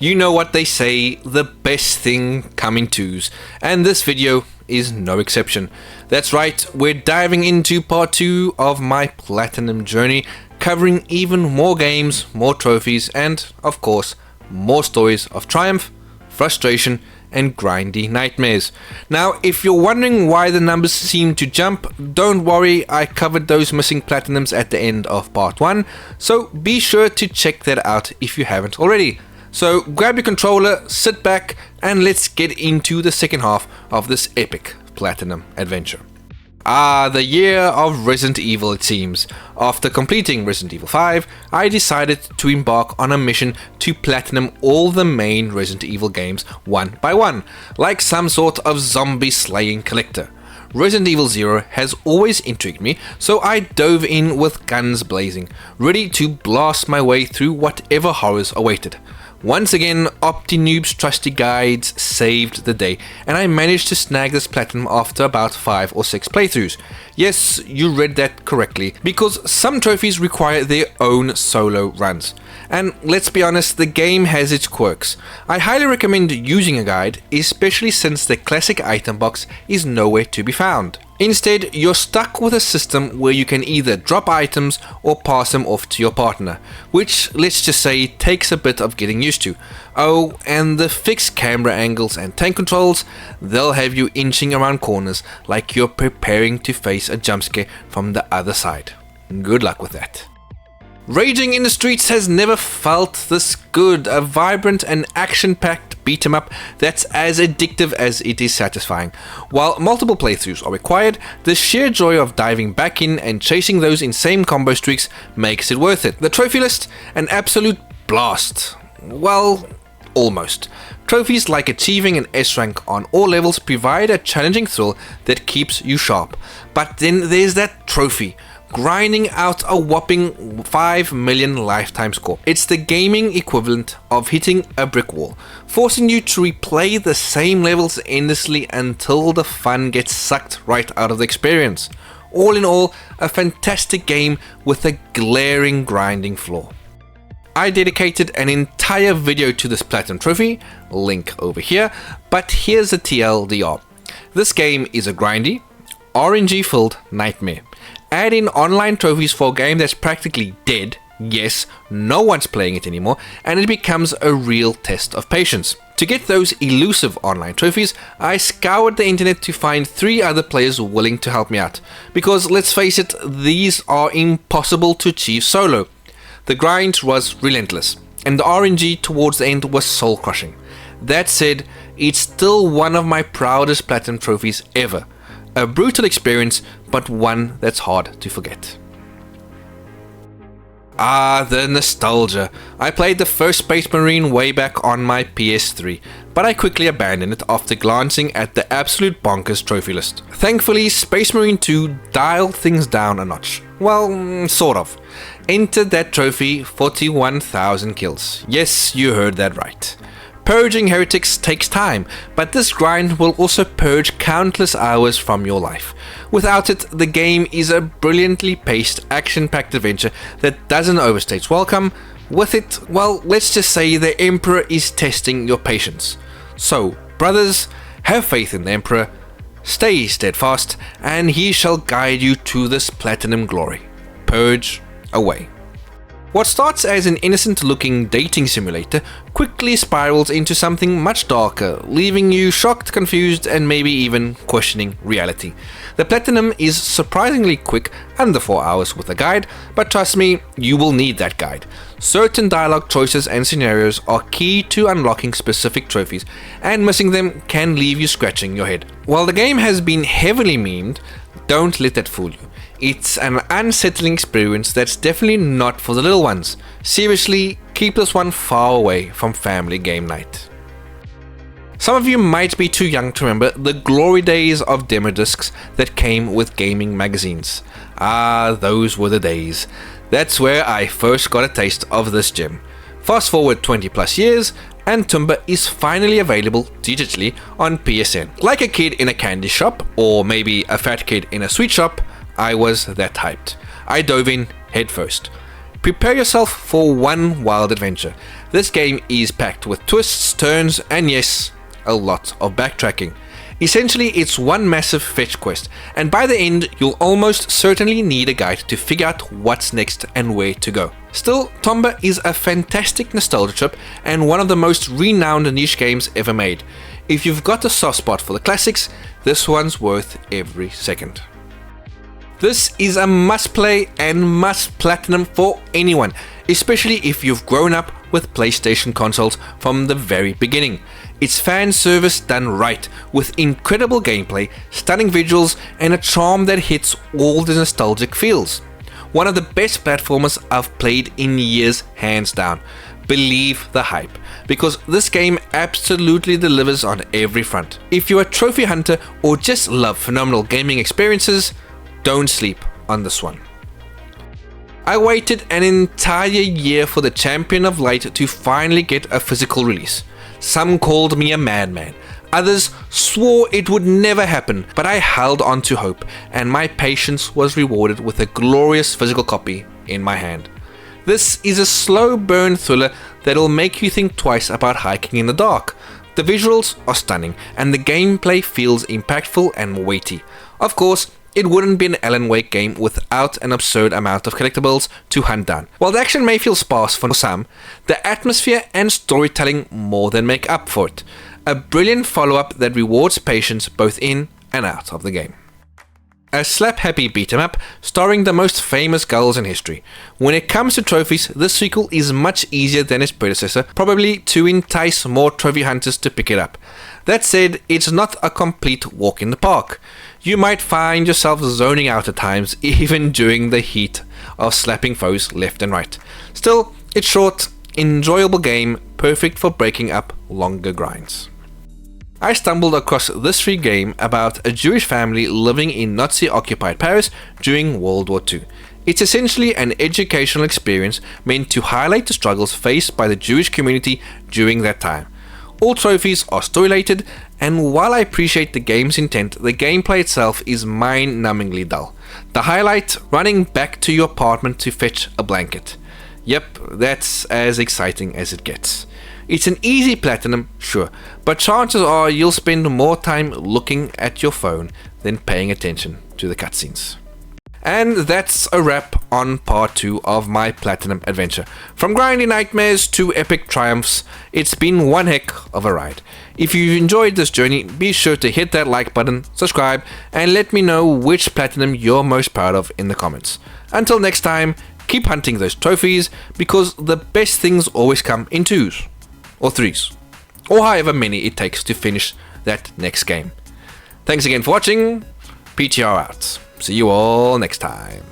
You know what they say, the best thing come in twos, and this video is no exception. That's right, we're diving into part 2 of my platinum journey, covering even more games, more trophies, and, of course, more stories of triumph, frustration, and grindy nightmares. Now, if you're wondering why the numbers seem to jump, don't worry, I covered those missing platinums at the end of part 1, so be sure to check that out if you haven't already. So grab your controller, sit back, and let's get into the second half of this epic platinum adventure. The year of Resident Evil, it seems. After completing Resident Evil 5, I decided to embark on a mission to platinum all the main Resident Evil games one by one, like some sort of zombie slaying collector. Resident Evil 0 has always intrigued me, so I dove in with guns blazing, ready to blast my way through whatever horrors awaited. Once again, OptiNoob's trusty guides saved the day, and I managed to snag this platinum after about 5 or 6 playthroughs. Yes, you read that correctly, because some trophies require their own solo runs. And let's be honest, the game has its quirks. I highly recommend using a guide, especially since the classic item box is nowhere to be found. Instead, you're stuck with a system where you can either drop items or pass them off to your partner, which, let's just say, takes a bit of getting used to. Oh, and the fixed camera angles and tank controls, they'll have you inching around corners like you're preparing to face a jumpscare from the other side. Good luck with that. Raging in the Streets has never felt this good, a vibrant and action-packed beat-em-up that's as addictive as it is satisfying. While multiple playthroughs are required, the sheer joy of diving back in and chasing those insane combo streaks makes it worth it. The trophy list, an absolute blast. Well, almost. Trophies like achieving an S rank on all levels provide a challenging thrill that keeps you sharp. But then there's that trophy, grinding out a whopping 5 million lifetime score. It's the gaming equivalent of hitting a brick wall, forcing you to replay the same levels endlessly until the fun gets sucked right out of the experience. All in all, a fantastic game with a glaring grinding flaw. I dedicated an entire video to this platinum trophy, link over here, but here's a TLDR. This game is a grindy, RNG-filled nightmare. Add in online trophies for a game that's practically dead, yes, no one's playing it anymore, and it becomes a real test of patience. To get those elusive online trophies, I scoured the internet to find 3 other players willing to help me out, because let's face it, these are impossible to achieve solo. The grind was relentless, and the RNG towards the end was soul-crushing. That said, it's still one of my proudest platinum trophies ever. A brutal experience, but one that's hard to forget. The nostalgia. I played the first Space Marine way back on my PS3, but I quickly abandoned it after glancing at the absolute bonkers trophy list. Thankfully, Space Marine 2 dialed things down a notch. Well, sort of. Entered that trophy, 41,000 kills. Yes, you heard that right. Purging heretics takes time, but this grind will also purge countless hours from your life. Without it, the game is a brilliantly paced, action-packed adventure that doesn't overstay its welcome. With it, well, let's just say the Emperor is testing your patience. So, brothers, have faith in the Emperor, stay steadfast, and he shall guide you to this platinum glory. Purge away. What starts as an innocent-looking dating simulator quickly spirals into something much darker, leaving you shocked, confused, and maybe even questioning reality. The platinum is surprisingly quick, under 4 hours with a guide, but trust me, you will need that guide. Certain dialogue choices and scenarios are key to unlocking specific trophies, and missing them can leave you scratching your head. While the game has been heavily memed, don't let that fool you. It's an unsettling experience that's definitely not for the little ones. Seriously, keep this one far away from family game night. Some of you might be too young to remember the glory days of demo discs that came with gaming magazines. Those were the days. That's where I first got a taste of this gem. Fast forward 20 plus years, and Tumba is finally available digitally on PSN. Like a kid in a candy shop, or maybe a fat kid in a sweet shop, I was that hyped. I dove in head first. Prepare yourself for one wild adventure. This game is packed with twists, turns, and yes, a lot of backtracking. Essentially, it's one massive fetch quest, and by the end, you'll almost certainly need a guide to figure out what's next and where to go. Still, Tomba is a fantastic nostalgia trip and one of the most renowned niche games ever made. If you've got a soft spot for the classics, this one's worth every second. This is a must play and must platinum for anyone, especially if you've grown up with PlayStation consoles from the very beginning. It's fan service done right, with incredible gameplay, stunning visuals, and a charm that hits all the nostalgic feels. One of the best platformers I've played in years, hands down. Believe the hype, because this game absolutely delivers on every front. If you're a trophy hunter or just love phenomenal gaming experiences, don't sleep on this one. I waited an entire year for the Champion of Light to finally get a physical release. Some called me a madman, others swore it would never happen, but I held on to hope, and my patience was rewarded with a glorious physical copy in my hand. This is a slow burn thriller that'll make you think twice about hiking in the dark. The visuals are stunning, and the gameplay feels impactful and weighty. Of course, it wouldn't be an Alan Wake game without an absurd amount of collectibles to hunt down. While the action may feel sparse for some, the atmosphere and storytelling more than make up for it. A brilliant follow-up that rewards patience both in and out of the game. A slap-happy beat-em-up starring the most famous girls in history. When it comes to trophies, this sequel is much easier than its predecessor, probably to entice more trophy hunters to pick it up. That said, it's not a complete walk in the park. You might find yourself zoning out at times, even during the heat of slapping foes left and right. Still, it's short, enjoyable game, perfect for breaking up longer grinds. I stumbled across this free game about a Jewish family living in Nazi-occupied Paris during World War II. It's essentially an educational experience meant to highlight the struggles faced by the Jewish community during that time. All trophies are story-related, and while I appreciate the game's intent, the gameplay itself is mind-numbingly dull. The highlight, running back to your apartment to fetch a blanket. Yep, that's as exciting as it gets. It's an easy platinum, sure, but chances are you'll spend more time looking at your phone than paying attention to the cutscenes. And that's a wrap on part 2 of my platinum adventure. From grinding nightmares to epic triumphs, it's been one heck of a ride. If you've enjoyed this journey, be sure to hit that like button, subscribe, and let me know which platinum you're most proud of in the comments. Until next time, keep hunting those trophies, because the best things always come in 2s, or 3s, or however many it takes to finish that next game. Thanks again for watching. PTR out. See you all next time.